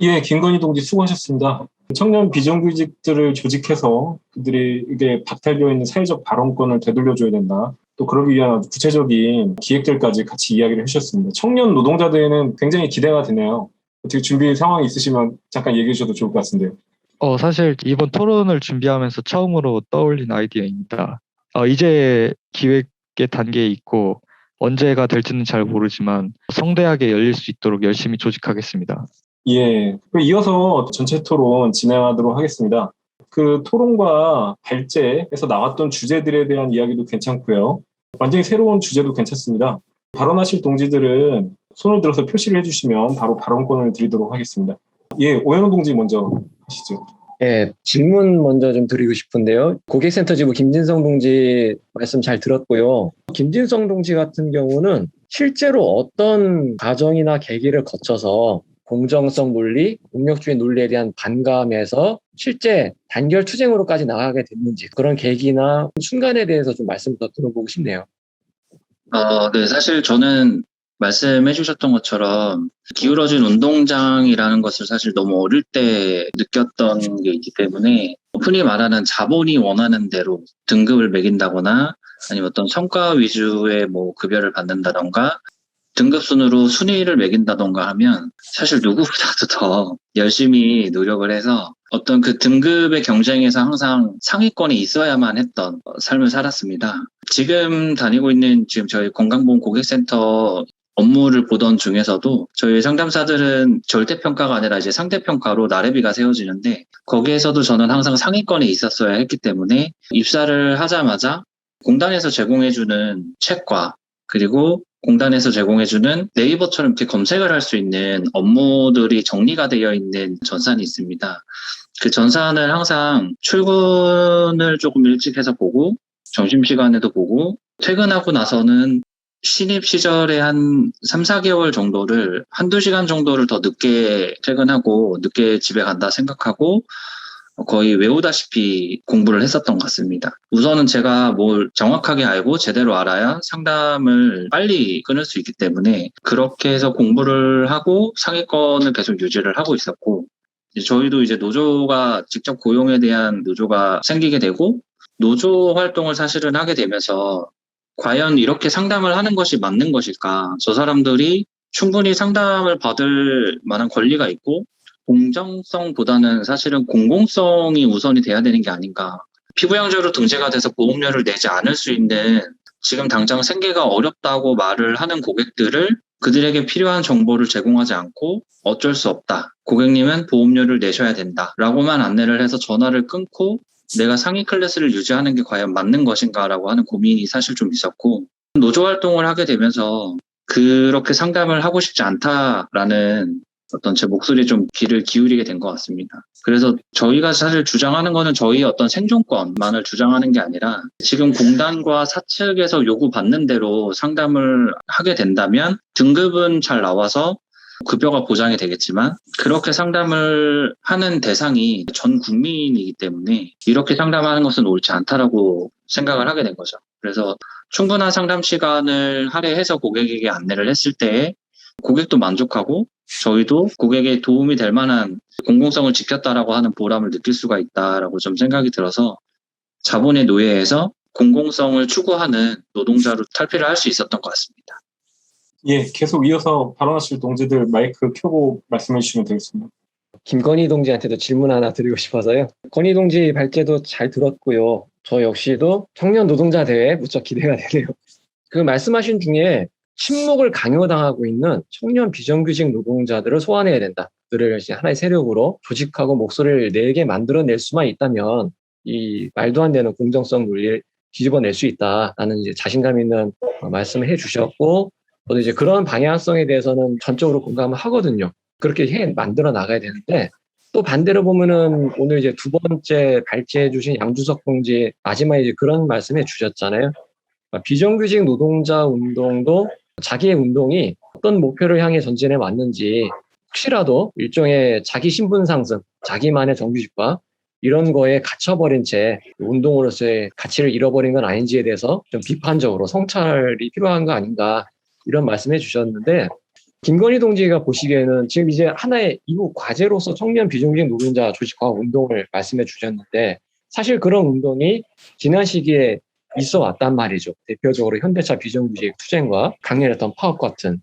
예, 김건희 동지 수고하셨습니다. 청년 비정규직들을 조직해서 그들이 이게 박탈되어 있는 사회적 발언권을 되돌려줘야 된다. 또 그러기 위한 아주 구체적인 기획들까지 같이 이야기를 해주셨습니다. 청년 노동자들에는 굉장히 기대가 되네요. 어떻게 준비 상황이 있으시면 잠깐 얘기해 주셔도 좋을 것 같은데요. 사실 이번 토론을 준비하면서 처음으로 떠올린 아이디어입니다. 이제 기획의 단계에 있고 언제가 될지는 잘 모르지만 성대하게 열릴 수 있도록 열심히 조직하겠습니다. 예, 이어서 전체 토론 진행하도록 하겠습니다. 그 토론과 발제에서 나왔던 주제들에 대한 이야기도 괜찮고요. 완전히 새로운 주제도 괜찮습니다. 발언하실 동지들은 손을 들어서 표시를 해주시면 바로 발언권을 드리도록 하겠습니다. 예, 오현호 동지 먼저 하시죠. 네, 질문 먼저 좀 드리고 싶은데요. 고객센터 지부 김진성 동지 말씀 잘 들었고요. 김진성 동지 같은 경우는 실제로 어떤 과정이나 계기를 거쳐서 공정성 논리, 공력주의 논리에 대한 반감에서 실제 단결 투쟁으로까지 나가게 됐는지 그런 계기나 순간에 대해서 좀 말씀 더 들어보고 싶네요. 네, 사실 저는 말씀해 주셨던 것처럼 기울어진 운동장이라는 것을 사실 너무 어릴 때 느꼈던 게 있기 때문에 흔히 말하는 자본이 원하는 대로 등급을 매긴다거나 아니면 어떤 성과 위주의 급여를 받는다던가 등급 순으로 순위를 매긴다던가 하면 사실 누구보다도 더 열심히 노력을 해서 어떤 그 등급의 경쟁에서 항상 상위권에 있어야만 했던 삶을 살았습니다. 지금 다니고 있는 저희 건강보험 고객센터 업무를 보던 중에서도 저희 상담사들은 절대평가가 아니라 이제 상대평가로 나래비가 세워지는데 거기에서도 저는 항상 상위권에 있었어야 했기 때문에 입사를 하자마자 공단에서 제공해주는 책과 그리고 공단에서 제공해주는 네이버처럼 이렇게 검색을 할 수 있는 업무들이 정리가 되어 있는 전산이 있습니다. 그 전산을 항상 출근을 조금 일찍 해서 보고 점심시간에도 보고 퇴근하고 나서는 신입 시절에 한 3, 4개월 정도를 한두 시간 정도를 더 늦게 퇴근하고 늦게 집에 간다 생각하고 거의 외우다시피 공부를 했었던 것 같습니다. 우선은 제가 뭘 정확하게 알고 제대로 알아야 상담을 빨리 끊을 수 있기 때문에 그렇게 해서 공부를 하고 상위권을 계속 유지를 하고 있었고 저희도 이제 노조가 직접 고용에 대한 노조가 생기게 되고 노조 활동을 사실은 하게 되면서 과연 이렇게 상담을 하는 것이 맞는 것일까? 저 사람들이 충분히 상담을 받을 만한 권리가 있고 공정성보다는 사실은 공공성이 우선이 돼야 되는 게 아닌가. 피부양자로 등재가 돼서 보험료를 내지 않을 수 있는 지금 당장 생계가 어렵다고 말을 하는 고객들을 그들에게 필요한 정보를 제공하지 않고 어쩔 수 없다. 고객님은 보험료를 내셔야 된다. 라고만 안내를 해서 전화를 끊고 내가 상위 클래스를 유지하는 게 과연 맞는 것인가라고 하는 고민이 사실 좀 있었고 노조 활동을 하게 되면서 그렇게 상담을 하고 싶지 않다라는 어떤 제 목소리에 좀 귀를 기울이게 된 것 같습니다. 그래서 저희가 사실 주장하는 거는 저희의 어떤 생존권만을 주장하는 게 아니라 지금 공단과 사측에서 요구받는 대로 상담을 하게 된다면 등급은 잘 나와서 급여가 보장이 되겠지만 그렇게 상담을 하는 대상이 전 국민이기 때문에 이렇게 상담하는 것은 옳지 않다라고 생각을 하게 된 거죠. 그래서 충분한 상담 시간을 할애해서 고객에게 안내를 했을 때 고객도 만족하고 저희도 고객에 도움이 될 만한 공공성을 지켰다라고 하는 보람을 느낄 수가 있다라고 좀 생각이 들어서 자본의 노예에서 공공성을 추구하는 노동자로 탈피를 할 수 있었던 것 같습니다. 예, 계속 이어서 발언하실 동지들 마이크 켜고 말씀해 주시면 되겠습니다. 김건희 동지한테도 질문 하나 드리고 싶어서요. 건희 동지 발제도 잘 들었고요. 저 역시도 청년 노동자 대회에 무척 기대가 되네요. 그 말씀하신 중에 침묵을 강요당하고 있는 청년 비정규직 노동자들을 소환해야 된다. 그들을 하나의 세력으로 조직하고 목소리를 내게 만들어낼 수만 있다면 이 말도 안 되는 공정성 논리를 뒤집어낼 수 있다라는 이제 자신감 있는 말씀을 해주셨고 저도 이제 그런 방향성에 대해서는 전적으로 공감을 하거든요. 그렇게 만들어 나가야 되는데 또 반대로 보면은 오늘 이제 두 번째 발제해 주신 양주석 동지 마지막에 이제 그런 말씀해 주셨잖아요. 비정규직 노동자 운동도 자기의 운동이 어떤 목표를 향해 전진해 왔는지 혹시라도 일종의 자기 신분 상승, 자기만의 정규직화 이런 거에 갇혀버린 채 운동으로서의 가치를 잃어버린 건 아닌지에 대해서 좀 비판적으로 성찰이 필요한 거 아닌가 이런 말씀해 주셨는데 김건희 동지가 보시기에는 지금 이제 하나의 이후 과제로서 청년 비정규직 노동자 조직화 운동을 말씀해 주셨는데 사실 그런 운동이 지난 시기에 있어 왔단 말이죠. 대표적으로 현대차 비정규직 투쟁과 강렬했던 파업 같은.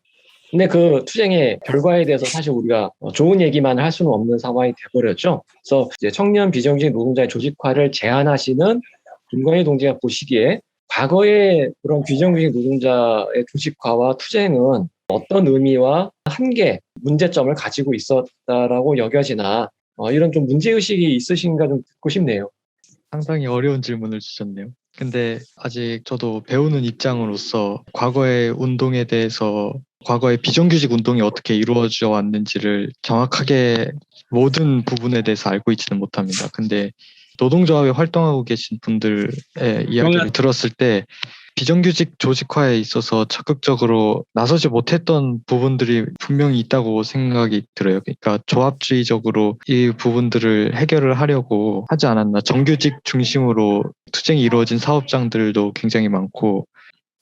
근데 그 투쟁의 결과에 대해서 사실 우리가 좋은 얘기만 할 수는 없는 상황이 돼버렸죠. 그래서 이제 청년 비정규직 노동자의 조직화를 제안하시는 김건희 동지가 보시기에 과거의 그런 비정규직 노동자의 조직화와 투쟁은 어떤 의미와 한계, 문제점을 가지고 있었다라고 여겨지나 이런 좀 문제의식이 있으신가 좀 듣고 싶네요. 상당히 어려운 질문을 주셨네요. 근데 아직 저도 배우는 입장으로서 과거의 운동에 대해서 과거의 비정규직 운동이 어떻게 이루어져 왔는지를 정확하게 모든 부분에 대해서 알고 있지는 못합니다. 근데 노동조합에 활동하고 계신 분들의 이야기를 들었을 때 비정규직 조직화에 있어서 적극적으로 나서지 못했던 부분들이 분명히 있다고 생각이 들어요. 그러니까 조합주의적으로 이 부분들을 해결을 하려고 하지 않았나. 정규직 중심으로 투쟁이 이루어진 사업장들도 굉장히 많고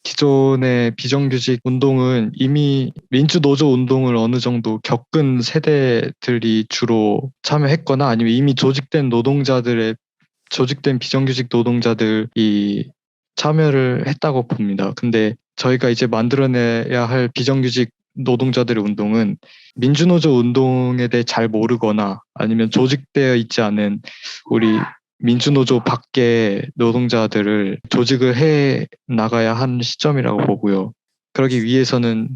기존의 비정규직 운동은 이미 민주노조 운동을 어느 정도 겪은 세대들이 주로 참여했거나 아니면 이미 조직된 비정규직 노동자들이 참여를 했다고 봅니다. 근데 저희가 이제 만들어내야 할 비정규직 노동자들의 운동은 민주노조 운동에 대해 잘 모르거나 아니면 조직되어 있지 않은 우리 민주노조 밖의 노동자들을 조직을 해 나가야 하는 시점이라고 보고요. 그러기 위해서는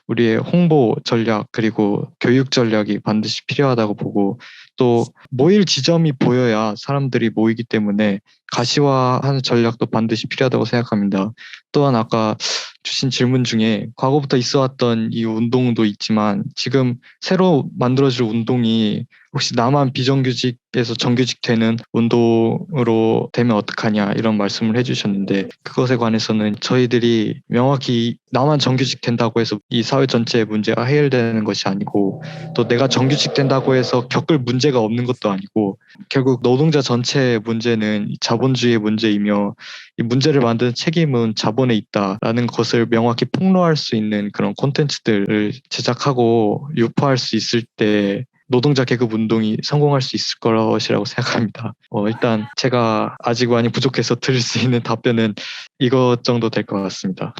우리의 홍보 전략 그리고 교육 전략이 반드시 필요하다고 보고 또 모일 지점이 보여야 사람들이 모이기 때문에 가시화하는 전략도 반드시 필요하다고 생각합니다. 또한 아까 주신 질문 중에 과거부터 있어왔던 이 운동도 있지만 지금 새로 만들어질 운동이 혹시 나만 비정규직에서 정규직 되는 운동으로 되면 어떡하냐 이런 말씀을 해주셨는데 그것에 관해서는 저희들이 명확히 나만 정규직 된다고 해서 이 사회 전체의 문제가 해결되는 것이 아니고 또 내가 정규직 된다고 해서 겪을 문제가 없는 것도 아니고 결국 노동자 전체의 문제는 자본주의의 문제이며 이 문제를 만드는 책임은 자본에 있다라는 것을 명확히 폭로할 수 있는 그런 콘텐츠들을 제작하고 유포할 수 있을 때 노동자 계급 운동이 성공할 수 있을 것이라고 생각합니다. 일단 제가 아직 많이 부족해서 드릴 수 있는 답변은 이것 정도 될 것 같습니다.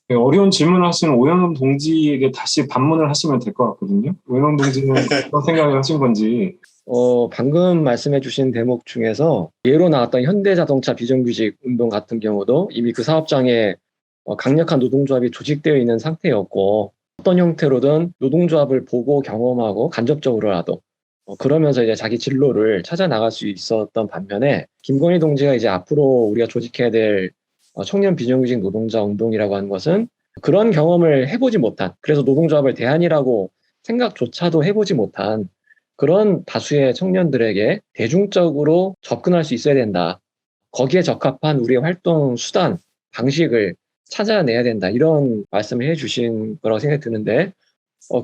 어려운 질문을 하시는 오연원 동지에게 다시 반문을 하시면 될 것 같거든요. 오연원 동지는 어떤 생각을 하신 건지. 방금 말씀해 주신 대목 중에서 예로 나왔던 현대자동차 비정규직 운동 같은 경우도 이미 그 사업장에 강력한 노동조합이 조직되어 있는 상태였고 어떤 형태로든 노동조합을 보고 경험하고 간접적으로라도 그러면서 이제 자기 진로를 찾아 나갈 수 있었던 반면에 김건희 동지가 이제 앞으로 우리가 조직해야 될 청년 비정규직 노동자 운동이라고 하는 것은 그런 경험을 해보지 못한 그래서 노동조합을 대안이라고 생각조차도 해보지 못한 그런 다수의 청년들에게 대중적으로 접근할 수 있어야 된다. 거기에 적합한 우리의 활동 수단, 방식을 찾아내야 된다. 이런 말씀을 해주신 거라고 생각이 드는데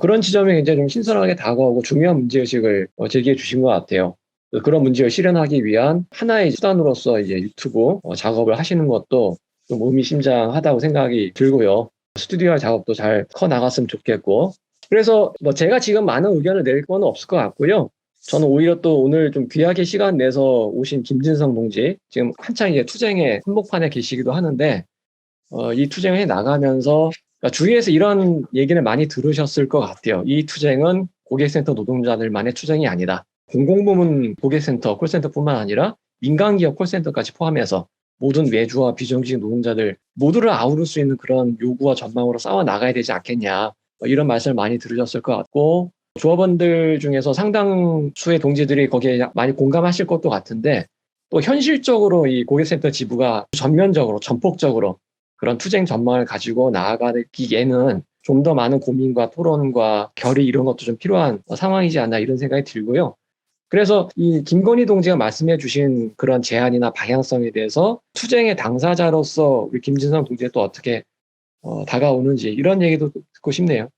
그런 지점에 굉장히 좀 신선하게 다가오고 중요한 문제의식을 제기해 주신 것 같아요. 그런 문제를 실현하기 위한 하나의 수단으로서 이제 유튜브 작업을 하시는 것도 좀 의미심장하다고 생각이 들고요. 스튜디오 작업도 잘 커 나갔으면 좋겠고. 그래서 제가 지금 많은 의견을 낼 건 없을 것 같고요. 저는 오히려 또 오늘 좀 귀하게 시간 내서 오신 김진성 동지, 지금 한창 이제 투쟁의 한복판에 계시기도 하는데, 이 투쟁을 해 나가면서 그러니까 주위에서 이런 얘기를 많이 들으셨을 것 같아요. 이 투쟁은 고객센터 노동자들만의 투쟁이 아니다. 공공부문 고객센터, 콜센터뿐만 아니라 민간기업 콜센터까지 포함해서 모든 외주와 비정규직 노동자들 모두를 아우를 수 있는 그런 요구와 전망으로 싸워 나가야 되지 않겠냐. 이런 말씀을 많이 들으셨을 것 같고 조합원들 중에서 상당수의 동지들이 거기에 많이 공감하실 것도 같은데 또 현실적으로 이 고객센터 지부가 전면적으로 전폭적으로 그런 투쟁 전망을 가지고 나아가기에는 좀 더 많은 고민과 토론과 결의 이런 것도 좀 필요한 상황이지 않나 이런 생각이 들고요. 그래서 이 김건희 동지가 말씀해 주신 그런 제안이나 방향성에 대해서 투쟁의 당사자로서 우리 김진성 동지가 또 어떻게 다가오는지 이런 얘기도 듣고 싶네요.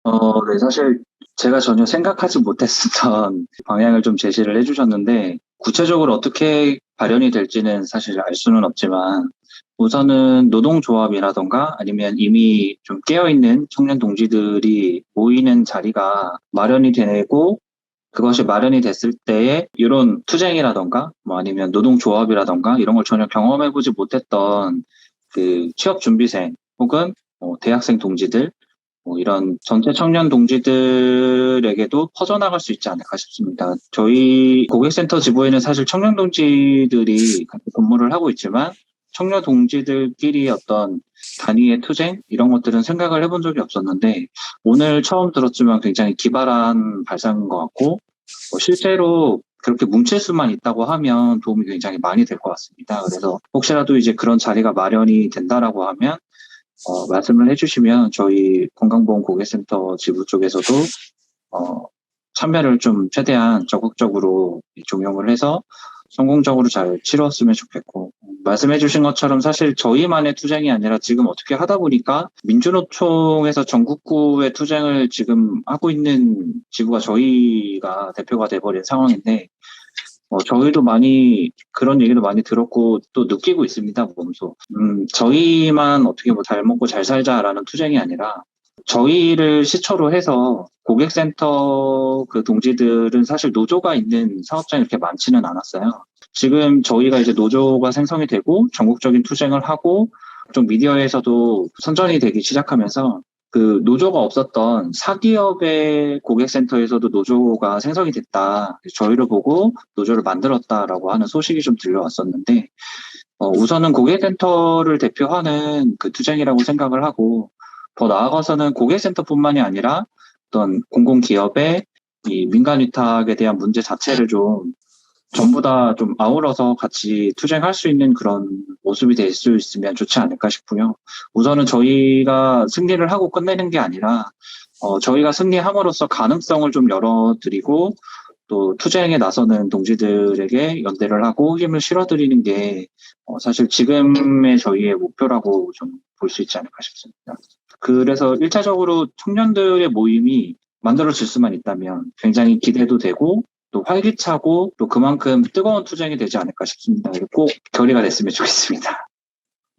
네, 사실 제가 전혀 생각하지 못했었던 방향을 좀 제시를 해주셨는데, 구체적으로 어떻게 발현이 될지는 사실 알 수는 없지만 우선은 노동조합이라던가 아니면 이미 좀 깨어있는 청년 동지들이 모이는 자리가 마련이 되고 그것이 마련이 됐을 때에 이런 투쟁이라던가 뭐 아니면 노동조합이라던가 이런 걸 전혀 경험해보지 못했던 그 취업준비생 혹은 대학생 동지들 이런 전체 청년 동지들에게도 퍼져나갈 수 있지 않을까 싶습니다. 저희 고객센터 지부에는 사실 청년 동지들이 같이 근무를 하고 있지만 청년 동지들끼리 어떤 단위의 투쟁 이런 것들은 생각을 해본 적이 없었는데 오늘 처음 들었지만 굉장히 기발한 발상인 것 같고 실제로 그렇게 뭉칠 수만 있다고 하면 도움이 굉장히 많이 될 것 같습니다. 그래서 혹시라도 이제 그런 자리가 마련이 된다라고 하면 말씀을 해주시면 저희 건강보험 고객센터 지부 쪽에서도 참여를 좀 최대한 적극적으로 종용을 해서 성공적으로 잘 치렀으면 좋겠고 말씀해주신 것처럼 사실 저희만의 투쟁이 아니라 지금 어떻게 하다 보니까 민주노총에서 전국구의 투쟁을 지금 하고 있는 지부가 저희가 대표가 돼버린 상황인데 저희도 많이 그런 얘기도 많이 들었고 또 느끼고 있습니다 몸소. 저희만 어떻게 뭐 잘 먹고 잘 살자라는 투쟁이 아니라 저희를 시초로 해서 고객센터 그 동지들은 사실 노조가 있는 사업장이 이렇게 많지는 않았어요. 지금 저희가 이제 노조가 생성이 되고 전국적인 투쟁을 하고 좀 미디어에서도 선전이 되기 시작하면서 그 노조가 없었던 사기업의 고객센터에서도 노조가 생성이 됐다. 저희를 보고 노조를 만들었다라고 하는 소식이 좀 들려왔었는데 우선은 고객센터를 대표하는 그 투쟁이라고 생각을 하고 더 나아가서는 고객센터뿐만이 아니라 어떤 공공기업의 이 민간 위탁에 대한 문제 자체를 좀 전부 다 좀 아우러서 같이 투쟁할 수 있는 그런 모습이 될 수 있으면 좋지 않을까 싶고요. 우선은 저희가 승리를 하고 끝내는 게 아니라 저희가 승리함으로써 가능성을 좀 열어드리고 또 투쟁에 나서는 동지들에게 연대를 하고 힘을 실어드리는 게 사실 지금의 저희의 목표라고 좀 볼 수 있지 않을까 싶습니다. 그래서 1차적으로 청년들의 모임이 만들어질 수만 있다면 굉장히 기대도 되고 또 활기차고 또 그만큼 뜨거운 투쟁이 되지 않을까 싶습니다. 꼭 결의가 됐으면 좋겠습니다.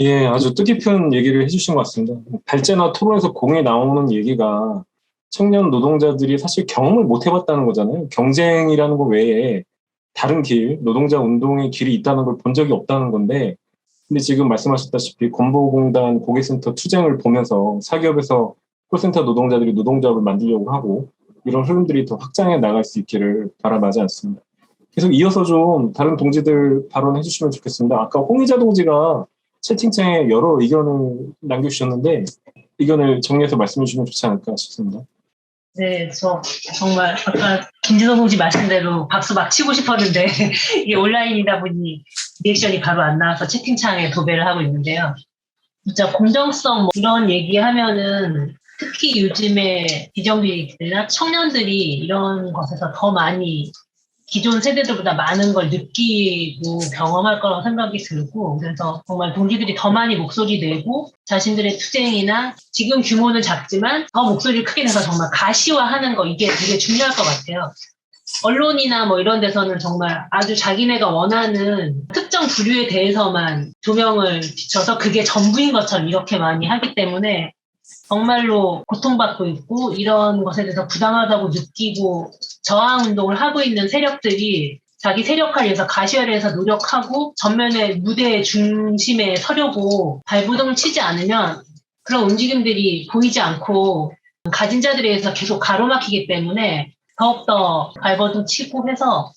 예, 아주 뜻깊은 얘기를 해주신 것 같습니다. 발제나 토론에서 공에 나오는 얘기가 청년 노동자들이 사실 경험을 못 해봤다는 거잖아요. 경쟁이라는 거 외에 다른 길, 노동자 운동의 길이 있다는 걸 본 적이 없다는 건데, 근데 지금 말씀하셨다시피 건보공단 고객센터 투쟁을 보면서 사기업에서 콜센터 노동자들이 노동조합을 만들려고 하고 이런 흐름들이 더 확장해 나갈 수 있기를 바라마지 않습니다. 계속 이어서 좀 다른 동지들 발언해 주시면 좋겠습니다. 아까 홍의자 동지가 채팅창에 여러 의견을 남겨주셨는데 의견을 정리해서 말씀해 주시면 좋지 않을까 싶습니다. 네, 저 정말 아까 김진호 동지 말씀대로 박수 막 치고 싶었는데 이게 온라인이다 보니 리액션이 바로 안 나와서 채팅창에 도배를 하고 있는데요. 진짜 공정성 뭐 이런 얘기하면은 특히 요즘에 비정규직이나 청년들이 이런 것에서 더 많이 기존 세대들보다 많은 걸 느끼고 경험할 거라고 생각이 들고 그래서 정말 동지들이 더 많이 목소리 내고 자신들의 투쟁이나 지금 규모는 작지만 더 목소리를 크게 내서 정말 가시화하는 거 이게 되게 중요할 것 같아요. 언론이나 뭐 이런 데서는 정말 아주 자기네가 원하는 특정 부류에 대해서만 조명을 비춰서 그게 전부인 것처럼 이렇게 많이 하기 때문에 정말로 고통받고 있고 이런 것에 대해서 부당하다고 느끼고 저항운동을 하고 있는 세력들이 자기 세력화를 위해서 가시화를 해서 노력하고 전면의 무대의 중심에 서려고 발부동 치지 않으면 그런 움직임들이 보이지 않고 가진 자들에 의해서 계속 가로막히기 때문에 더욱더 발버둥 치고 해서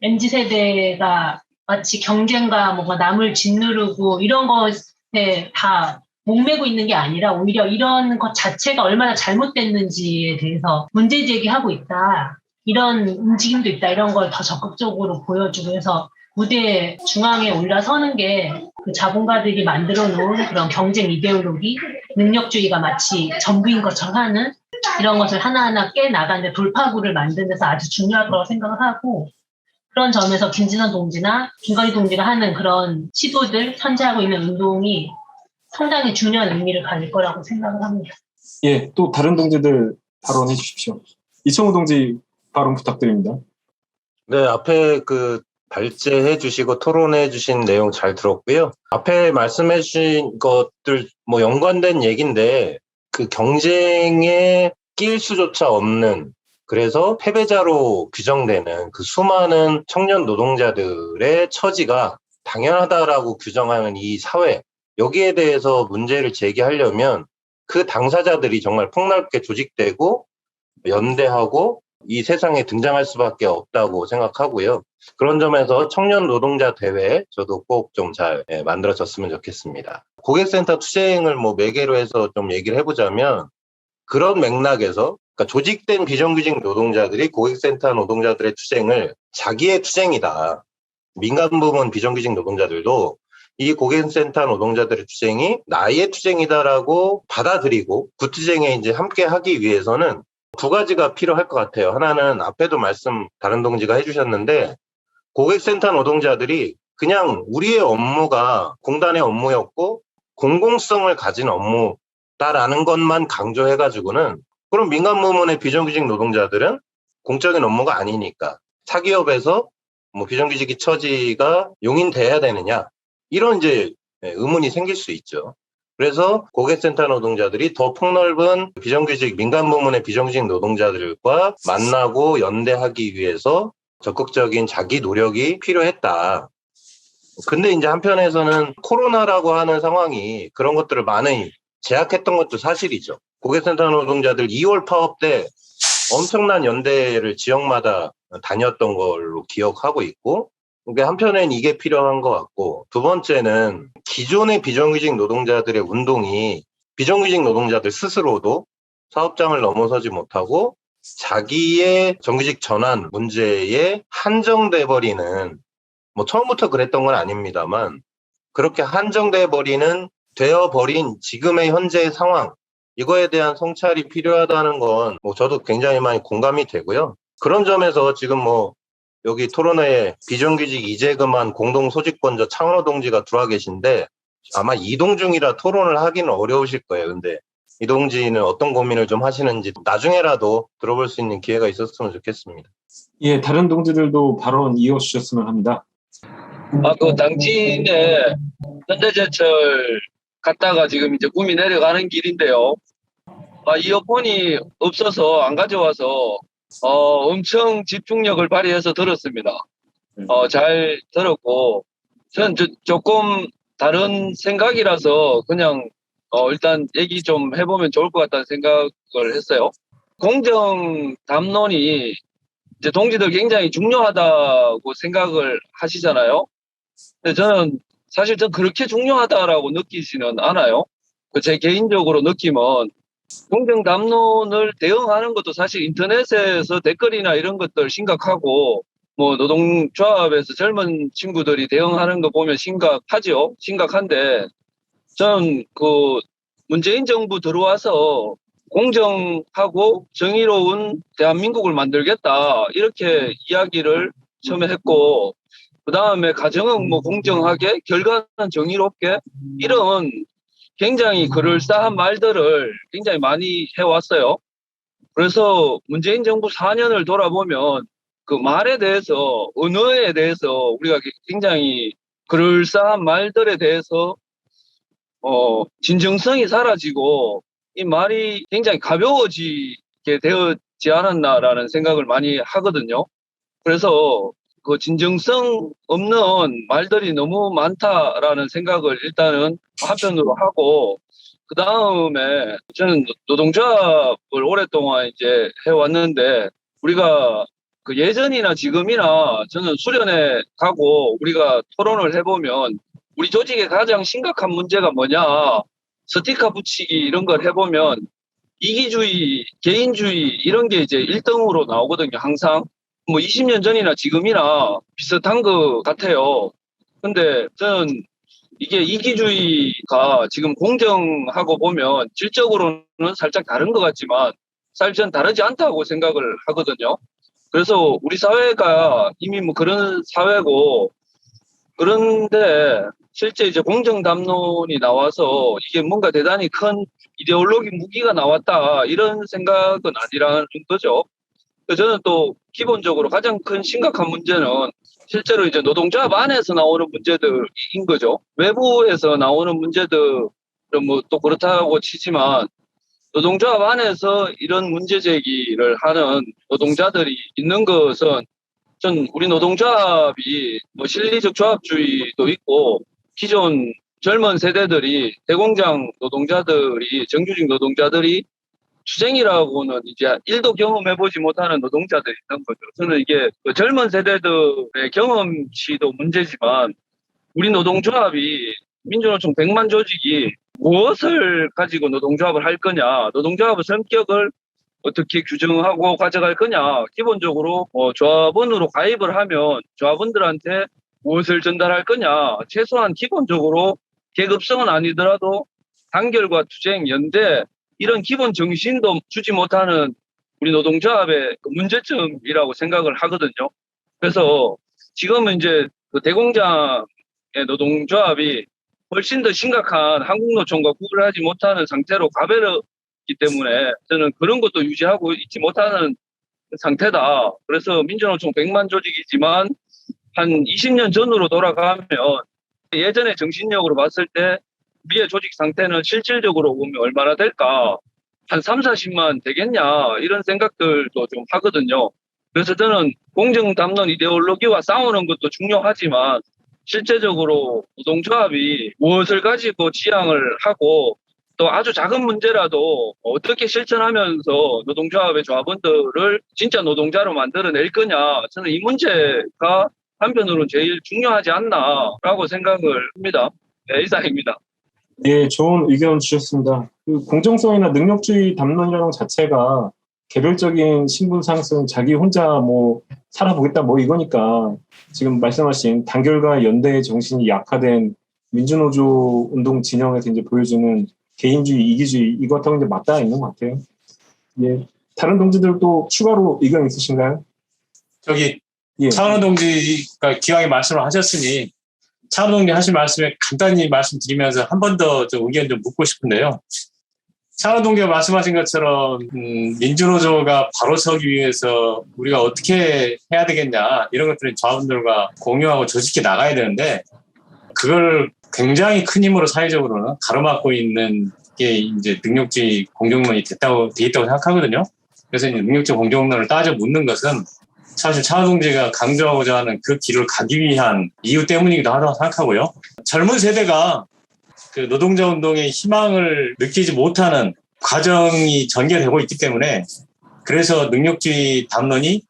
MZ세대가 마치 경쟁과 뭔가 남을 짓누르고 이런 것에 다 목매고 있는 게 아니라 오히려 이런 것 자체가 얼마나 잘못됐는지에 대해서 문제 제기하고 있다. 이런 움직임도 있다. 이런 걸 더 적극적으로 보여주고 해서 무대 중앙에 올라서는 게 그 자본가들이 만들어 놓은 그런 경쟁 이데올로기, 능력주의가 마치 전부인 것처럼 하는 이런 것을 하나하나 깨나가는 돌파구를 만드는 데서 아주 중요할 거라고 생각을 하고 그런 점에서 김진원 동지나 김건희 동지가 하는 그런 시도들, 선제하고 있는 운동이 상당히 중요한 의미를 가질 거라고 생각을 합니다. 예, 또 다른 동지들 발언해 주십시오. 이청우 동지 발언 부탁드립니다. 네, 앞에 그 발제해 주시고 토론해 주신 내용 잘 들었고요. 앞에 말씀해 주신 것들 뭐 연관된 얘기인데 그 경쟁에 낄 수조차 없는 그래서 패배자로 규정되는 그 수많은 청년 노동자들의 처지가 당연하다라고 규정하는 이 사회 여기에 대해서 문제를 제기하려면 그 당사자들이 정말 폭넓게 조직되고 연대하고 이 세상에 등장할 수밖에 없다고 생각하고요. 그런 점에서 청년 노동자 대회 저도 꼭 좀 잘 만들어졌으면 좋겠습니다. 고객센터 투쟁을 뭐 매개로 해서 좀 얘기를 해보자면 그런 맥락에서 그러니까 조직된 비정규직 노동자들이 고객센터 노동자들의 투쟁을 자기의 투쟁이다. 민간 부문 비정규직 노동자들도 이 고객센터 노동자들의 투쟁이 나의 투쟁이다라고 받아들이고 그 투쟁에 이제 함께 하기 위해서는 두 가지가 필요할 것 같아요. 하나는 앞에도 말씀 다른 동지가 해주셨는데 고객센터 노동자들이 그냥 우리의 업무가 공단의 업무였고 공공성을 가진 업무다라는 것만 강조해가지고는 그럼 민간 부문의 비정규직 노동자들은 공적인 업무가 아니니까 사기업에서 뭐 비정규직의 처지가 용인돼야 되느냐 이런 이제 의문이 생길 수 있죠. 그래서 고객센터 노동자들이 더 폭넓은 비정규직 민간 부문의 비정규직 노동자들과 만나고 연대하기 위해서 적극적인 자기 노력이 필요했다. 근데 이제 한편에서는 코로나라고 하는 상황이 그런 것들을 많이 제약했던 것도 사실이죠. 고객센터 노동자들 2월 파업 때 엄청난 연대를 지역마다 다녔던 걸로 기억하고 있고 그러니까 한편엔 이게 필요한 것 같고 두 번째는 기존의 비정규직 노동자들의 운동이 비정규직 노동자들 스스로도 사업장을 넘어서지 못하고 자기의 정규직 전환 문제에 한정돼 버리는 뭐 처음부터 그랬던 건 아닙니다만 그렇게 한정돼 버리는 되어버린 지금의 현재의 상황 이거에 대한 성찰이 필요하다는 건 뭐 저도 굉장히 많이 공감이 되고요. 그런 점에서 지금 뭐 여기 토론회에 비정규직 이재 그만 공동소집권자 창원호 동지가 들어와 계신데 아마 이동 중이라 토론을 하기는 어려우실 거예요. 근데 이 동지는 어떤 고민을 좀 하시는지 나중에라도 들어볼 수 있는 기회가 있었으면 좋겠습니다. 예, 다른 동지들도 발언 이어주셨으면 합니다. 그 당진에 현대제철 갔다가 지금 이제 구미 내려가는 길인데요. 이어폰이 없어서 안 가져와서 엄청 집중력을 발휘해서 들었습니다. 잘 들었고 저는 조금 다른 생각이라서 그냥 일단 얘기 좀 해보면 좋을 것 같다는 생각을 했어요. 공정 담론이 이제 동지들 굉장히 중요하다고 생각을 하시잖아요. 근데 저는 사실 전 그렇게 중요하다라고 느끼지는 않아요. 제 개인적으로 느낌은 공정 담론을 대응하는 것도 사실 인터넷에서 댓글이나 이런 것들 심각하고 뭐 노동조합에서 젊은 친구들이 대응하는 거 보면 심각하죠. 심각한데 저는 그 문재인 정부 들어와서 공정하고 정의로운 대한민국을 만들겠다 이렇게 이야기를 처음에 했고 그 다음에 가정은 뭐 공정하게 결과는 정의롭게 이런 굉장히 그럴싸한 말들을 굉장히 많이 해왔어요. 그래서 문재인 정부 4년을 돌아보면 그 말에 대해서 언어에 대해서 우리가 굉장히 그럴싸한 말들에 대해서 진정성이 사라지고 이 말이 굉장히 가벼워지게 되었지 않았나라는 생각을 많이 하거든요. 그래서 그 진정성 없는 말들이 너무 많다라는 생각을 일단은 한편으로 하고 그 다음에 저는 노동조합을 오랫동안 이제 해왔는데 우리가 그 예전이나 지금이나 저는 수련회 가고 우리가 토론을 해보면 우리 조직의 가장 심각한 문제가 뭐냐 스티커 붙이기 이런 걸 해보면 이기주의, 개인주의 이런 게 이제 1등으로 나오거든요. 항상 뭐 20년 전이나 지금이나 비슷한 것 같아요. 근데 저는 이게 이기주의가 지금 공정하고 보면 질적으로는 살짝 다른 것 같지만 사실 다르지 않다고 생각을 하거든요. 그래서 우리 사회가 이미 뭐 그런 사회고 그런데 실제 이제 공정 담론이 나와서 이게 뭔가 대단히 큰 이데올로기 무기가 나왔다 이런 생각은 아니라는 거죠. 저는 또 기본적으로 가장 큰 심각한 문제는 실제로 이제 노동조합 안에서 나오는 문제들인 거죠. 외부에서 나오는 문제들은 뭐 또 그렇다고 치지만 노동조합 안에서 이런 문제 제기를 하는 노동자들이 있는 것은 전 우리 노동조합이 뭐 실리적 조합주의도 있고 기존 젊은 세대들이 대공장 노동자들이 정규직 노동자들이 투쟁이라고는 이제 일도 경험해보지 못하는 노동자들이 있는 거죠. 저는 이게 그 젊은 세대들의 경험치도 문제지만 우리 노동조합이 민주노총 100만 조직이 무엇을 가지고 노동조합을 할 거냐, 노동조합의 성격을 어떻게 규정하고 가져갈 거냐. 기본적으로 조합원으로 가입을 하면 조합원들한테 무엇을 전달할 거냐. 최소한 기본적으로 계급성은 아니더라도 단결과 투쟁, 연대 이런 기본 정신도 주지 못하는 우리 노동조합의 그 문제점이라고 생각을 하거든요. 그래서 지금은 이제 그 대공장의 노동조합이 훨씬 더 심각한 한국노총과 구분하지 못하는 상태로 가버렸기 때문에 저는 그런 것도 유지하고 있지 못하는 상태다. 그래서 민주노총 100만 조직이지만 한 20년 전으로 돌아가면 예전의 정신력으로 봤을 때 우리의 조직 상태는 실질적으로 보면 얼마나 될까? 한 3, 40만 되겠냐? 이런 생각들도 좀 하거든요. 그래서 저는 공정 담론 이데올로기와 싸우는 것도 중요하지만 실제적으로 노동조합이 무엇을 가지고 지향을 하고 또 아주 작은 문제라도 어떻게 실천하면서 노동조합의 조합원들을 진짜 노동자로 만들어낼 거냐. 저는 이 문제가 한편으로는 제일 중요하지 않나라고 생각을 합니다. 네, 이상입니다. 예, 좋은 의견 주셨습니다. 그 공정성이나 능력주의 담론이라는 것 자체가 개별적인 신분 상승, 자기 혼자 뭐 살아보겠다 뭐 이거니까 지금 말씀하신 단결과 연대의 정신이 약화된 민주노조 운동 진영에서 이제 보여주는 개인주의, 이기주의 이것하고 이제 맞닿아 있는 것 같아요. 예, 다른 동지들도 추가로 의견 있으신가요? 저기 예. 차은호 동지가 기왕에 말씀을 하셨으니 차은호 동지 하신 말씀에 간단히 말씀드리면서 한 번 더 의견 좀 묻고 싶은데요. 차은호 동지가 말씀하신 것처럼 민주노조가 바로 서기 위해서 우리가 어떻게 해야 되겠냐 이런 것들은 조합원들과 공유하고 조직해 나가야 되는데 그걸 굉장히 큰 힘으로 사회적으로는 가로막고 있는 게 이제 능력주의 공정론이 돼 있다고 생각하거든요. 그래서 이제 능력주의 공정론을 따져 묻는 것은 사실 차은호 동지가 강조하고자 하는 그 길을 가기 위한 이유 때문이기도 하다고 생각하고요. 젊은 세대가 그 노동자 운동의 희망을 느끼지 못하는 과정이 전개되고 있기 때문에 그래서 능력주의 담론이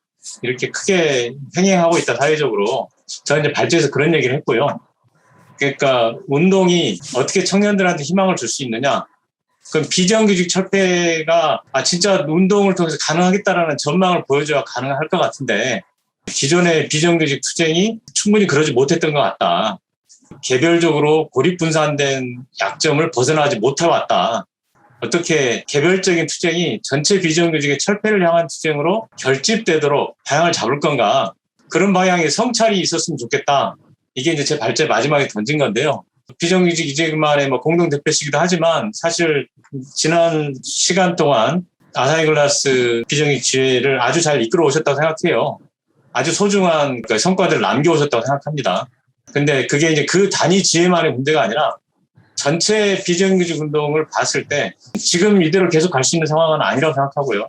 이렇게 크게 횡행하고 있다 사회적으로 저는 이제 발제해서 그런 얘기를 했고요. 그러니까 운동이 어떻게 청년들한테 희망을 줄 수 있느냐? 그럼 비정규직 철폐가 진짜 운동을 통해서 가능하겠다라는 전망을 보여줘야 가능할 것 같은데 기존의 비정규직 투쟁이 충분히 그러지 못했던 것 같다. 개별적으로 고립분산된 약점을 벗어나지 못해왔다. 어떻게 개별적인 투쟁이 전체 비정규직의 철폐를 향한 투쟁으로 결집되도록 방향을 잡을 건가. 그런 방향의 성찰이 있었으면 좋겠다. 이게 이제 제 발제 마지막에 던진 건데요. 비정규직 이재만의 공동대표시기도 하지만 사실 지난 시간 동안 아사히글라스 비정규직 지회를 아주 잘 이끌어 오셨다고 생각해요. 아주 소중한 성과들을 남겨오셨다고 생각합니다. 근데 그게 이제 그 단위 지혜만의 문제가 아니라 전체 비정규직 운동을 봤을 때 지금 이대로 계속 갈 수 있는 상황은 아니라고 생각하고요.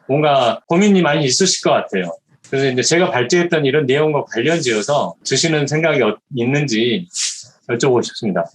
뭔가 고민이 많이 있으실 것 같아요. 그래서 이제 제가 발제했던 이런 내용과 관련 지어서 드시는 생각이 있는지 여쭤보고 싶습니다.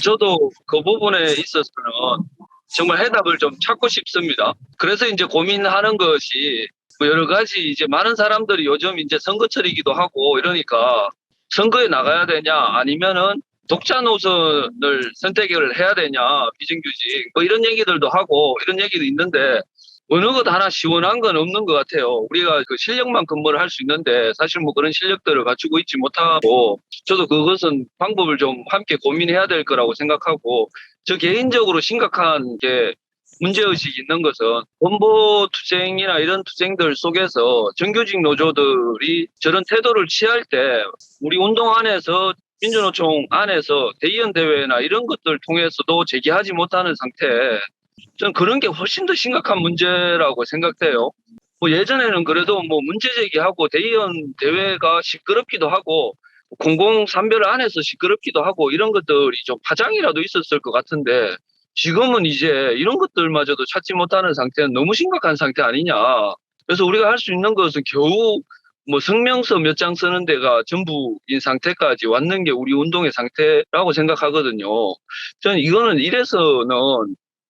저도 그 부분에 있어서는 정말 해답을 좀 찾고 싶습니다. 그래서 이제 고민하는 것이 여러 가지 이제 많은 사람들이 요즘 이제 선거철이기도 하고 이러니까 선거에 나가야 되냐 아니면은 독자 노선을 선택을 해야 되냐 비정규직 이런 얘기들도 하고 이런 얘기도 있는데 어느 것 하나 시원한 건 없는 것 같아요. 우리가 그 실력만 근무를 할 수 있는데 사실 그런 실력들을 갖추고 있지 못하고 저도 그것은 방법을 좀 함께 고민해야 될 거라고 생각하고 저 개인적으로 심각한 게 문제의식이 있는 것은 원보 투쟁이나 이런 투쟁들 속에서 정규직 노조들이 저런 태도를 취할 때 우리 운동 안에서 민주노총 안에서 대의원 대회나 이런 것들 통해서도 제기하지 못하는 상태 저는 그런 게 훨씬 더 심각한 문제라고 생각돼요. 뭐 예전에는 그래도 뭐 문제 제기하고 대의원 대회가 시끄럽기도 하고 공공산별 안에서 시끄럽기도 하고 이런 것들이 좀 파장이라도 있었을 것 같은데 지금은 이제 이런 것들마저도 찾지 못하는 상태는 너무 심각한 상태 아니냐. 그래서 우리가 할 수 있는 것은 겨우 뭐 성명서 몇 장 쓰는 데가 전부인 상태까지 왔는 게 우리 운동의 상태라고 생각하거든요. 저는 이거는 이래서는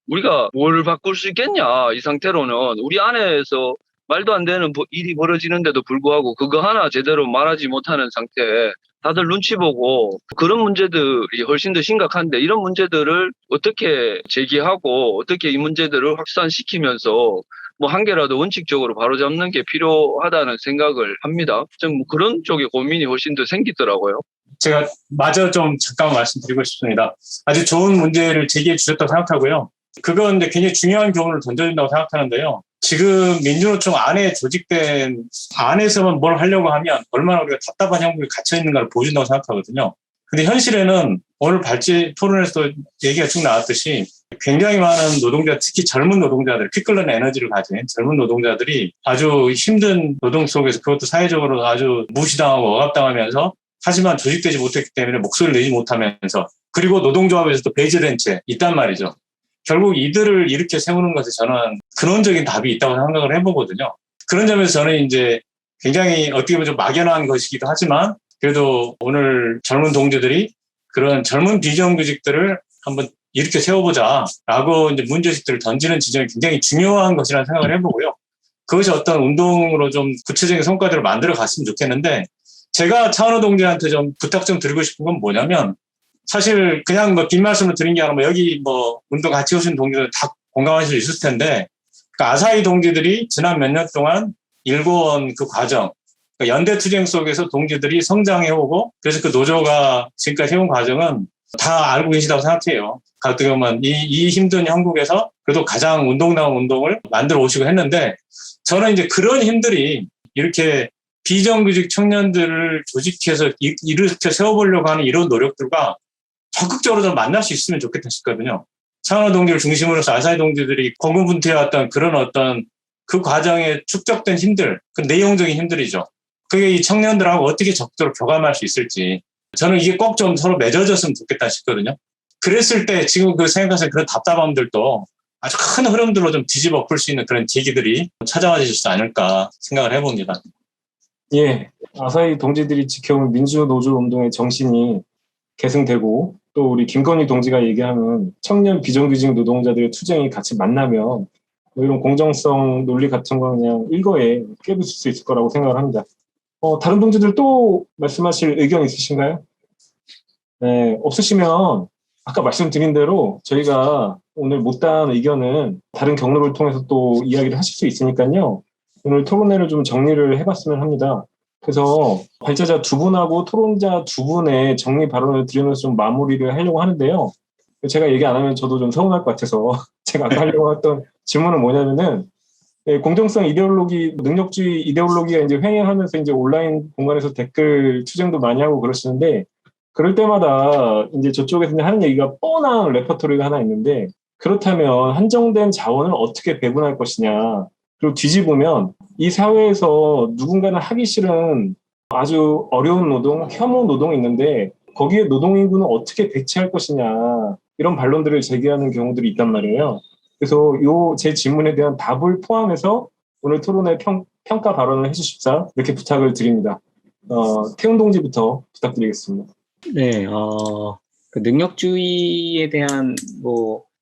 우리가 뭘 바꿀 수 있겠냐. 이 상태로는 우리 안에서 말도 안 되는 일이 벌어지는데도 불구하고 그거 하나 제대로 말하지 못하는 상태에 다들 눈치 보고 그런 문제들이 훨씬 더 심각한데 이런 문제들을 어떻게 제기하고 어떻게 이 문제들을 확산시키면서 뭐 한 개라도 원칙적으로 바로잡는 게 필요하다는 생각을 합니다. 좀 그런 쪽에 고민이 훨씬 더 생기더라고요. 제가 마저 좀 잠깐 말씀드리고 싶습니다. 아주 좋은 문제를 제기해 주셨다고 생각하고요. 그건 이제 굉장히 중요한 교훈을 던져준다고 생각하는데요. 지금 민주노총 안에 조직된 안에서만 뭘 하려고 하면 얼마나 우리가 답답한 형국에 갇혀 있는가를 보여준다고 생각하거든요. 근데 현실에는 오늘 발제 토론에서도 얘기가 쭉 나왔듯이 굉장히 많은 노동자, 특히 젊은 노동자들, 피 끓는 에너지를 가진 젊은 노동자들이 아주 힘든 노동 속에서 그것도 사회적으로 아주 무시당하고 억압당하면서 하지만 조직되지 못했기 때문에 목소리를 내지 못하면서 그리고 노동조합에서도 배제된 채 있단 말이죠. 결국 이들을 이렇게 세우는 것에 저는 근원적인 답이 있다고 생각을 해보거든요. 그런 점에서 저는 이제 굉장히 어떻게 보면 좀 막연한 것이기도 하지만 그래도 오늘 젊은 동지들이 그런 젊은 비정규직들을 한번 이렇게 세워보자라고 이제 문제의식들을 던지는 지점이 굉장히 중요한 것이라는 생각을 해보고요. 그것이 어떤 운동으로 좀 구체적인 성과들을 만들어 갔으면 좋겠는데 제가 차은호 동지한테 좀 부탁 좀 드리고 싶은 건 뭐냐면 사실 그냥 뭐 긴 말씀을 드린 게 아니라 뭐 여기 뭐 운동 같이 오신 동지들 다 공감하실 수 있을 텐데 그러니까 아사히 동지들이 지난 몇 년 동안 일궈온 그 과정 그러니까 연대투쟁 속에서 동지들이 성장해오고 그래서 그 노조가 지금까지 해온 과정은 다 알고 계시다고 생각해요. 어떻게 보면 이 힘든 형국에서 그래도 가장 운동다운 운동을 만들어 오시고 했는데 저는 이제 그런 힘들이 이렇게 비정규직 청년들을 조직해서 이렇게 세워보려고 하는 이런 노력들과 적극적으로 좀 만날 수 있으면 좋겠다 싶거든요. 차은호 동지를 중심으로 해서 아사히 동지들이 고군분투해왔던 그런 어떤 그 과정에 축적된 힘들, 그 내용적인 힘들이죠. 그게 이 청년들하고 어떻게 적극적으로 교감할 수 있을지 저는 이게 꼭 좀 서로 맺어졌으면 좋겠다 싶거든요. 그랬을 때 지금 그 생각하시는 그런 답답함들도 아주 큰 흐름들로 좀 뒤집어 풀 수 있는 그런 계기들이 찾아와 주시지 않을까 생각을 해봅니다. 예, 아사히 동지들이 지켜온 민주노조 운동의 정신이 계승되고 또 우리 김건희 동지가 얘기하는 청년 비정규직 노동자들의 투쟁이 같이 만나면 뭐 이런 공정성 논리 같은 거 그냥 일거에 깨부술 수 있을 거라고 생각을 합니다. 다른 동지들 또 말씀하실 의견 있으신가요? 네, 없으시면 아까 말씀드린 대로 저희가 오늘 못다한 의견은 다른 경로를 통해서 또 이야기를 하실 수 있으니까요. 오늘 토론회를 좀 정리를 해봤으면 합니다. 그래서 발제자 두 분하고 토론자 두 분의 정리 발언을 드리면서 좀 마무리를 하려고 하는데요. 제가 얘기 안 하면 저도 좀 서운할 것 같아서 제가 아까 하려고 했던 질문은 뭐냐면은 공정성 이데올로기, 능력주의 이데올로기가 이제 횡행하면서 이제 온라인 공간에서 댓글 투쟁도 많이 하고 그러시는데 그럴 때마다 이제 저쪽에서 이제 하는 얘기가 뻔한 레퍼토리가 하나 있는데 그렇다면 한정된 자원을 어떻게 배분할 것이냐. 그리고 뒤집으면 이 사회에서 누군가는 하기 싫은 아주 어려운 노동, 혐오 노동이 있는데 거기에 노동인구는 어떻게 배치할 것이냐 이런 반론들을 제기하는 경우들이 있단 말이에요. 그래서 제 질문에 대한 답을 포함해서 오늘 토론회 평가 발언을 해주십사 이렇게 부탁을 드립니다. 태훈 동지부터 부탁드리겠습니다. 네, 그 능력주의에 대한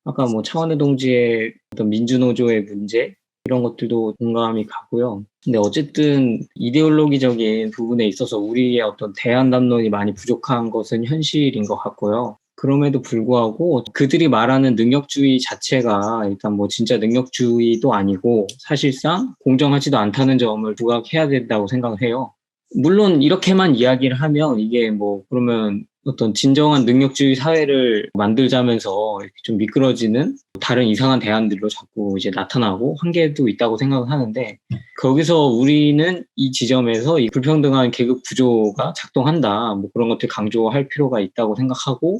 아까 차은우 동지의 어떤 민주노조의 문제 이런 것들도 공감이 가고요. 근데 어쨌든 이데올로기적인 부분에 있어서 우리의 어떤 대안 담론이 많이 부족한 것은 현실인 것 같고요. 그럼에도 불구하고 그들이 말하는 능력주의 자체가 일단 진짜 능력주의도 아니고 사실상 공정하지도 않다는 점을 부각해야 된다고 생각을 해요. 물론 이렇게만 이야기를 하면 이게 그러면 어떤 진정한 능력주의 사회를 만들자면서 이렇게 좀 미끄러지는 다른 이상한 대안들로 자꾸 이제 나타나고 한계도 있다고 생각을 하는데 거기서 우리는 이 지점에서 이 불평등한 계급 구조가 작동한다 그런 것들 강조할 필요가 있다고 생각하고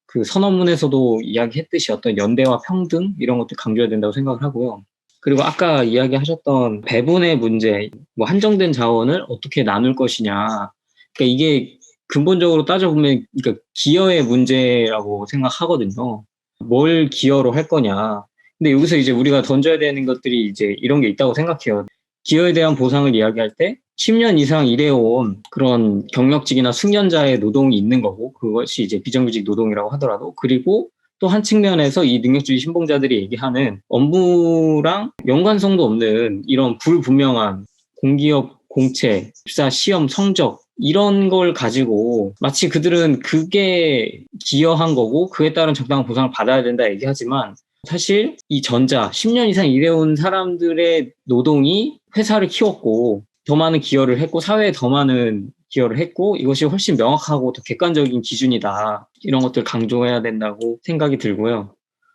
그 선언문에서도 이야기했듯이 어떤 연대와 평등 이런 것들 강조해야 된다고 생각을 하고요. 그리고 아까 이야기하셨던 배분의 문제, 뭐 한정된 자원을 어떻게 나눌 것이냐. 그러니까 이게 근본적으로 따져보면 그러니까 기여의 문제라고 생각하거든요. 뭘 기여로 할 거냐. 근데 여기서 이제 우리가 던져야 되는 것들이 이제 이런 게 있다고 생각해요. 기여에 대한 보상을 이야기할 때 10년 이상 일해온 그런 경력직이나 숙련자의 노동이 있는 거고, 그것이 이제 비정규직 노동이라고 하더라도, 그리고 또 한 측면에서 이 능력주의 신봉자들이 얘기하는 업무랑 연관성도 없는 이런 불분명한 공기업, 공채, 입사, 시험, 성적 이런 걸 가지고 마치 그들은 그게 기여한 거고 그에 따른 적당한 보상을 받아야 된다 얘기하지만, 사실 이 전자 10년 이상 일해온 사람들의 노동이 회사를 키웠고 더 많은 기여를 했고 사회에 더 많은 기여를 했고 이것이 훨씬 명확하고 더 객관적인 기준이다. 이런 것들 강조해야 된다고 생각이 들고요.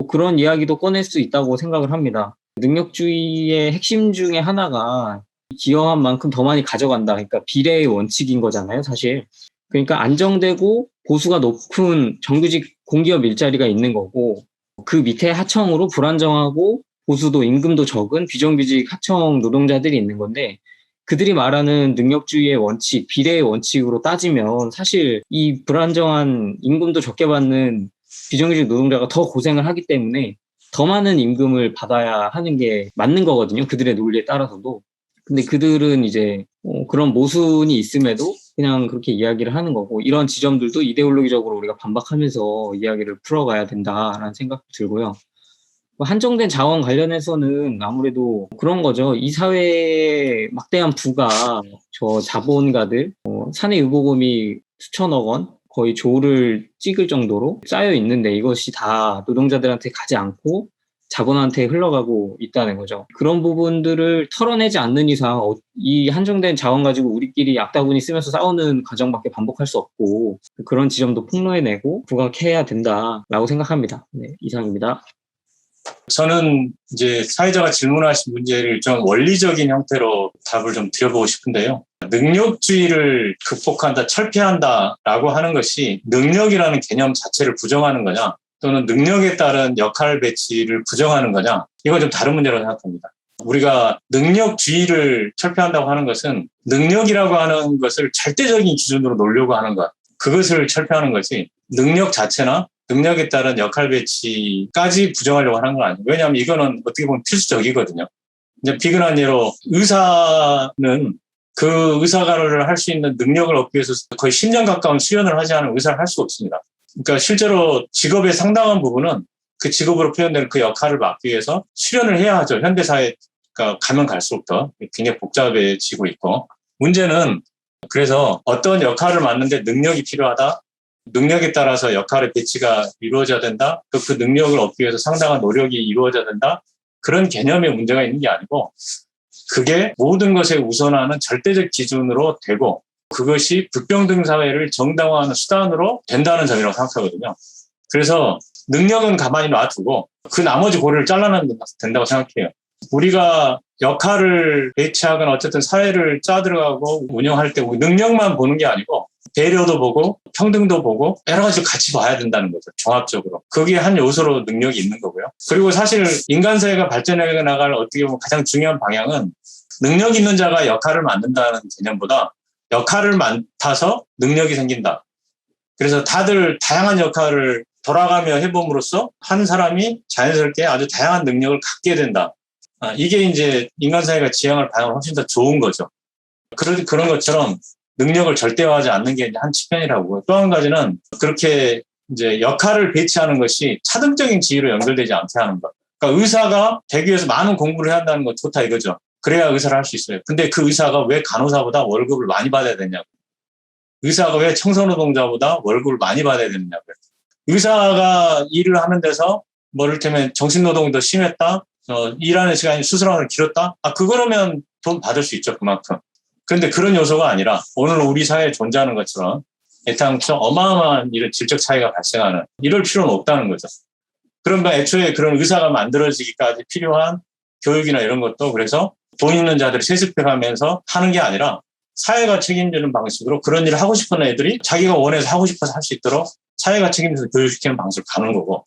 그런 이야기도 꺼낼 수 있다고 생각을 합니다. 능력주의의 핵심 중에 하나가 기여한 만큼 더 많이 가져간다. 그러니까 비례의 원칙인 거잖아요, 사실. 그러니까 안정되고 보수가 높은 정규직 공기업 일자리가 있는 거고, 그 밑에 하청으로 불안정하고 보수도 임금도 적은 비정규직 하청 노동자들이 있는 건데, 그들이 말하는 능력주의의 원칙, 비례의 원칙으로 따지면 사실 이 불안정한 임금도 적게 받는 비정규직 노동자가 더 고생을 하기 때문에 더 많은 임금을 받아야 하는 게 맞는 거거든요. 그들의 논리에 따라서도. 근데 그들은 이제 그런 모순이 있음에도 그냥 그렇게 이야기를 하는 거고, 이런 지점들도 이데올로기적으로 우리가 반박하면서 이야기를 풀어가야 된다라는 생각도 들고요. 한정된 자원 관련해서는 아무래도 그런 거죠. 이 사회에 막대한 부가 저 자본가들, 사내유보금이 수천억 원, 거의 조를 찍을 정도로 쌓여 있는데 이것이 다 노동자들한테 가지 않고 자본한테 흘러가고 있다는 거죠. 그런 부분들을 털어내지 않는 이상 이 한정된 자원 가지고 우리끼리 악다구니 쓰면서 싸우는 과정밖에 반복할 수 없고, 그런 지점도 폭로해내고 부각해야 된다라고 생각합니다. 네, 이상입니다. 저는 이제 사회자가 질문하신 문제를 좀 원리적인 형태로 답을 좀 드려보고 싶은데요. 능력주의를 극복한다, 철폐한다라고 하는 것이 능력이라는 개념 자체를 부정하는 거냐, 또는 능력에 따른 역할 배치를 부정하는 거냐, 이건 좀 다른 문제라고 생각합니다. 우리가 능력주의를 철폐한다고 하는 것은 능력이라고 하는 것을 절대적인 기준으로 놓으려고 하는 것, 그것을 철폐하는 것이 능력 자체나 능력에 따른 역할 배치까지 부정하려고 하는 건 아니에요. 왜냐하면 이거는 어떻게 보면 필수적이거든요. 이제 비근한 예로 의사는 그 의사가를 할 수 있는 능력을 얻기 위해서 거의 10년 가까운 수련을 하지 않은 의사를 할 수가 없습니다. 그러니까 실제로 직업의 상당한 부분은 그 직업으로 표현되는 그 역할을 맡기 위해서 수련을 해야 하죠. 현대사회가 가면 갈수록 더 굉장히 복잡해지고 있고, 문제는 그래서 어떤 역할을 맡는데 능력이 필요하다, 능력에 따라서 역할의 배치가 이루어져야 된다, 또 그 능력을 얻기 위해서 상당한 노력이 이루어져야 된다, 그런 개념에 문제가 있는 게 아니고 그게 모든 것에 우선하는 절대적 기준으로 되고 그것이 불평등 사회를 정당화하는 수단으로 된다는 점이라고 생각하거든요. 그래서 능력은 가만히 놔두고 그 나머지 고리를 잘라내면 된다고 생각해요. 우리가 역할을 배치하거나 어쨌든 사회를 짜들어가고 운영할 때 능력만 보는 게 아니고 배려도 보고 평등도 보고 여러 가지 같이 봐야 된다는 거죠. 종합적으로. 그게 한 요소로 능력이 있는 거고요. 그리고 사실 인간사회가 발전해 나갈 어떻게 보면 가장 중요한 방향은 능력 있는 자가 역할을 맡는다는 개념보다 역할을 맡아서 능력이 생긴다. 그래서 다들 다양한 역할을 돌아가며 해봄으로써 한 사람이 자연스럽게 아주 다양한 능력을 갖게 된다. 이게 이제 인간사회가 지향할 방향은 훨씬 더 좋은 거죠. 그런 것처럼 능력을 절대화하지 않는 게 한 측면이라고. 또 한 가지는 그렇게 이제 역할을 배치하는 것이 차등적인 지위로 연결되지 않게 하는 것. 그러니까 의사가 되기 위해서 많은 공부를 해야 한다는 건 좋다 이거죠. 그래야 의사를 할 수 있어요. 근데 그 의사가 왜 간호사보다 월급을 많이 받아야 되냐고. 의사가 왜 청소노동자보다 월급을 많이 받아야 되느냐고요. 의사가 일을 하는 데서 뭐 이를테면 정신노동이 더 심했다, 일하는 시간이 수술하는 길었다, 그러면 돈 받을 수 있죠, 그만큼. 그런데 그런 요소가 아니라 오늘 우리 사회에 존재하는 것처럼 애당초 어마어마한 이런 질적 차이가 발생하는 이럴 필요는 없다는 거죠. 그러면 애초에 그런 의사가 만들어지기까지 필요한 교육이나 이런 것도 그래서 돈 있는 자들이 세습해가면서 하는 게 아니라 사회가 책임지는 방식으로 그런 일을 하고 싶은 애들이 자기가 원해서 하고 싶어서 할 수 있도록 사회가 책임져서 교육시키는 방식으로 가는 거고,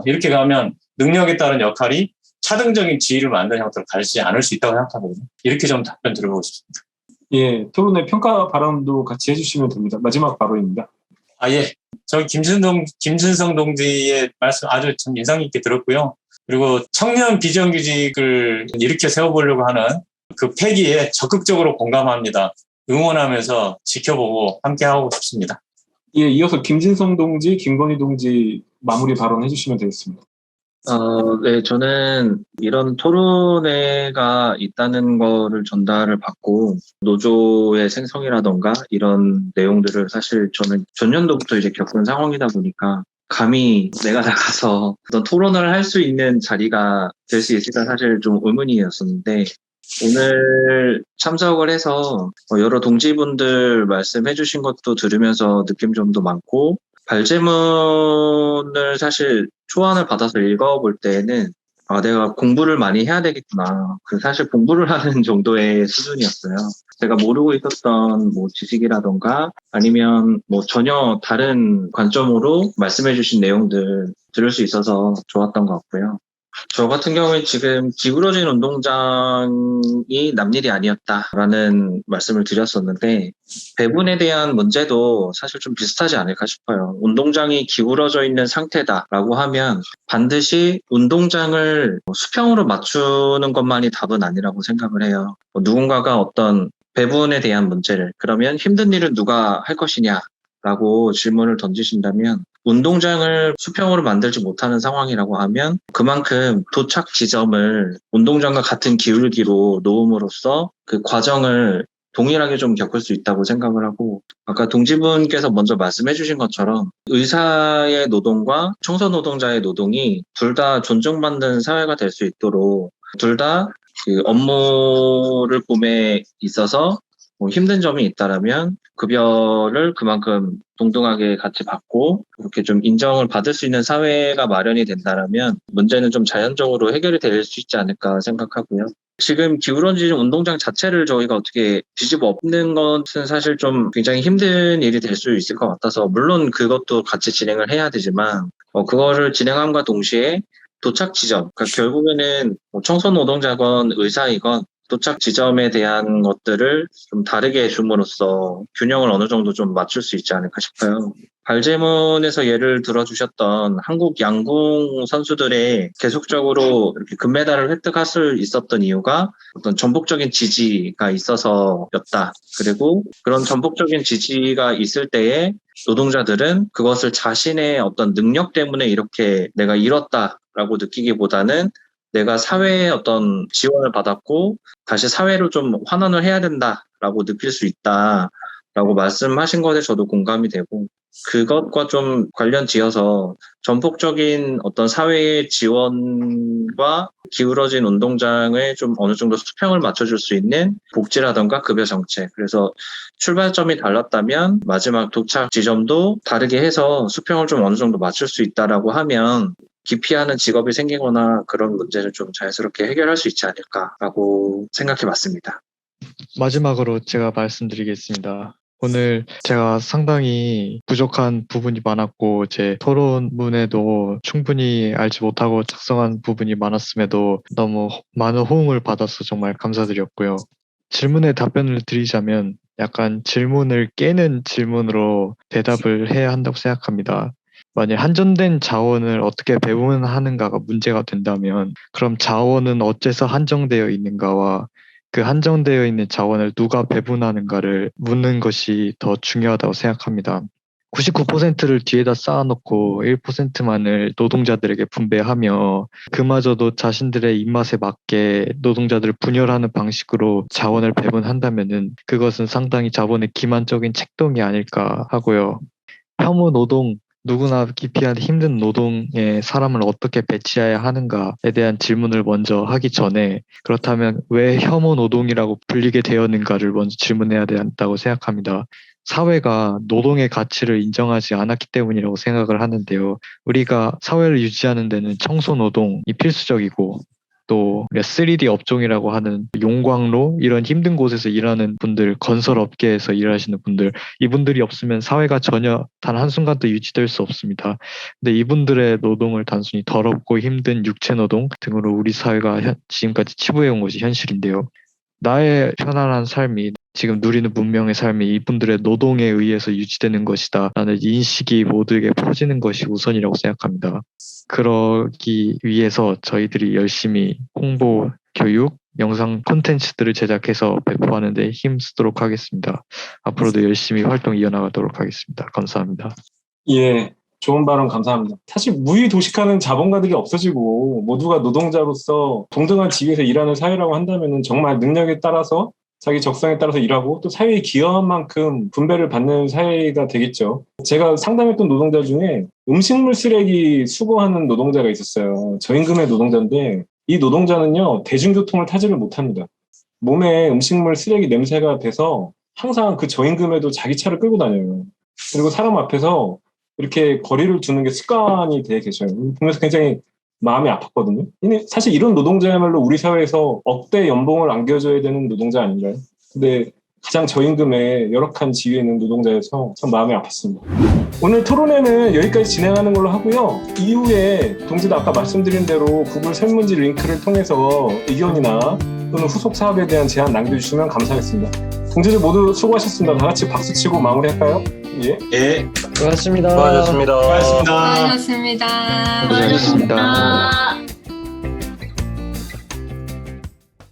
이렇게 가면 능력에 따른 역할이 차등적인 지위를 만드는 형태로 가지 않을 수 있다고 생각하거든요. 이렇게 좀 답변 드려보고 싶습니다. 예, 토론의 평가 발언도 같이 해주시면 됩니다. 마지막 발언입니다. 예. 저 김준성 동지의 말씀 아주 참 인상 깊게 들었고요. 그리고 청년 비정규직을 일으켜 세워보려고 하는 그 패기에 적극적으로 공감합니다. 응원하면서 지켜보고 함께하고 싶습니다. 예, 이어서 김진성 동지, 김건희 동지 마무리 발언해 주시면 되겠습니다. 네, 저는 이런 토론회가 있다는 거를 전달을 받고 노조의 생성이라던가 이런 내용들을 사실 저는 전년도부터 이제 겪은 상황이다 보니까 감히 내가 나가서 어떤 토론을 할 수 있는 자리가 될 수 있을까 사실 좀 의문이었었는데 오늘 참석을 해서 여러 동지분들 말씀해 주신 것도 들으면서 느낀 점도 많고 발제문을 사실 초안을 받아서 읽어볼 때에는 내가 공부를 많이 해야 되겠구나. 사실 공부를 하는 정도의 수준이었어요. 제가 모르고 있었던 뭐 지식이라던가 아니면 뭐 전혀 다른 관점으로 말씀해 주신 내용들 들을 수 있어서 좋았던 것 같고요. 저 같은 경우에 지금 기울어진 운동장이 남일이 아니었다라는 말씀을 드렸었는데 배분에 대한 문제도 사실 좀 비슷하지 않을까 싶어요. 운동장이 기울어져 있는 상태다라고 하면 반드시 운동장을 수평으로 맞추는 것만이 답은 아니라고 생각을 해요. 누군가가 어떤 배분에 대한 문제를 그러면 힘든 일은 누가 할 것이냐라고 질문을 던지신다면 운동장을 수평으로 만들지 못하는 상황이라고 하면 그만큼 도착 지점을 운동장과 같은 기울기로 놓음으로써 그 과정을 동일하게 좀 겪을 수 있다고 생각을 하고 아까 동지분께서 먼저 말씀해 주신 것처럼 의사의 노동과 청소 노동자의 노동이 둘 다 존중받는 사회가 될 수 있도록 둘 다 그 업무를 봄에 있어서 뭐 힘든 점이 있다라면 급여를 그만큼 동등하게 같이 받고 이렇게 좀 인정을 받을 수 있는 사회가 마련이 된다라면 문제는 좀 자연적으로 해결이 될 수 있지 않을까 생각하고요. 지금 기울어진 운동장 자체를 저희가 어떻게 뒤집어 엎는 것은 사실 좀 굉장히 힘든 일이 될 수 있을 것 같아서 물론 그것도 같이 진행을 해야 되지만 그거를 진행함과 동시에 도착 지점, 그러니까 결국에는 뭐 청소 노동자건 의사이건 도착 지점에 대한 것들을 좀 다르게 해줌으로써 균형을 어느 정도 좀 맞출 수 있지 않을까 싶어요. 발제문에서 예를 들어주셨던 한국 양궁 선수들의 계속적으로 이렇게 금메달을 획득할 수 있었던 이유가 어떤 전폭적인 지지가 있어서였다. 그리고 그런 전폭적인 지지가 있을 때에 노동자들은 그것을 자신의 어떤 능력 때문에 이렇게 내가 이뤘다라고 느끼기보다는 내가 사회의 어떤 지원을 받았고 다시 사회로 좀 환원을 해야 된다라고 느낄 수 있다라고 말씀하신 것에 저도 공감이 되고 그것과 좀 관련 지어서 전폭적인 어떤 사회의 지원과 기울어진 운동장을 좀 어느 정도 수평을 맞춰줄 수 있는 복지라던가 급여 정책. 그래서 출발점이 달랐다면 마지막 도착 지점도 다르게 해서 수평을 좀 어느 정도 맞출 수 있다라고 하면 기피하는 직업이 생기거나 그런 문제를 좀 자연스럽게 해결할 수 있지 않을까라고 생각해봤습니다. 마지막으로 제가 말씀드리겠습니다. 오늘 제가 상당히 부족한 부분이 많았고 제 토론문에도 충분히 알지 못하고 작성한 부분이 많았음에도 너무 많은 호응을 받아서 정말 감사드렸고요. 질문에 답변을 드리자면 약간 질문을 깨는 질문으로 대답을 해야 한다고 생각합니다. 만약 한정된 자원을 어떻게 배분하는가가 문제가 된다면 그럼 자원은 어째서 한정되어 있는가와 그 한정되어 있는 자원을 누가 배분하는가를 묻는 것이 더 중요하다고 생각합니다. 99%를 뒤에다 쌓아놓고 1%만을 노동자들에게 분배하며 그마저도 자신들의 입맛에 맞게 노동자들을 분열하는 방식으로 자원을 배분한다면은 그것은 상당히 자본의 기만적인 책동이 아닐까 하고요. 혐오 노동, 누구나 기피하기 힘든 노동에 사람을 어떻게 배치해야 하는가에 대한 질문을 먼저 하기 전에 그렇다면 왜 혐오 노동이라고 불리게 되었는가를 먼저 질문해야 된다고 생각합니다. 사회가 노동의 가치를 인정하지 않았기 때문이라고 생각을 하는데요. 우리가 사회를 유지하는 데는 청소 노동이 필수적이고 또 3D 업종이라고 하는 용광로 이런 힘든 곳에서 일하는 분들, 건설 업계에서 일하시는 분들, 이분들이 없으면 사회가 전혀 단 한순간도 유지될 수 없습니다. 근데 이분들의 노동을 단순히 더럽고 힘든 육체 노동 등으로 우리 사회가 지금까지 치부해온 것이 현실인데요. 나의 편안한 삶이, 지금 누리는 문명의 삶이 이분들의 노동에 의해서 유지되는 것이다 라는 인식이 모두에게 퍼지는 것이 우선이라고 생각합니다. 그러기 위해서 저희들이 열심히 홍보, 교육, 영상 콘텐츠들을 제작해서 배포하는 데 힘쓰도록 하겠습니다. 앞으로도 열심히 활동 이어나가도록 하겠습니다. 감사합니다. 예, 좋은 발언 감사합니다. 사실 무의도식하는 자본가들이 없어지고 모두가 노동자로서 동등한 지위에서 일하는 사회라고 한다면 정말 능력에 따라서 자기 적성에 따라서 일하고 또 사회에 기여한 만큼 분배를 받는 사회가 되겠죠. 제가 상담했던 노동자 중에 음식물 쓰레기 수거하는 노동자가 있었어요. 저임금의 노동자인데 이 노동자는요, 대중교통을 타지를 못합니다. 몸에 음식물 쓰레기 냄새가 배서 항상 그 저임금에도 자기 차를 끌고 다녀요. 그리고 사람 앞에서 이렇게 거리를 두는 게 습관이 돼 계셔요. 보면서 굉장히 마음이 아팠거든요. 사실 이런 노동자야말로 우리 사회에서 억대 연봉을 안겨줘야 되는 노동자 아닌가요? 근데 가장 저임금의 열악한 지위에 있는 노동자여서 참 마음이 아팠습니다. 오늘 토론회는 여기까지 진행하는 걸로 하고요. 이후에 동지도 아까 말씀드린 대로 구글 설문지 링크를 통해서 의견이나 또는 후속 사업에 대한 제안 남겨주시면 감사하겠습니다. 동지들 모두 수고하셨습니다. 다 같이 박수치고 마무리할까요? 예. 예. 고맙습니다. 수고하셨습니다. 수고하셨습니다. 수고하셨습니다. 고생하셨습니다.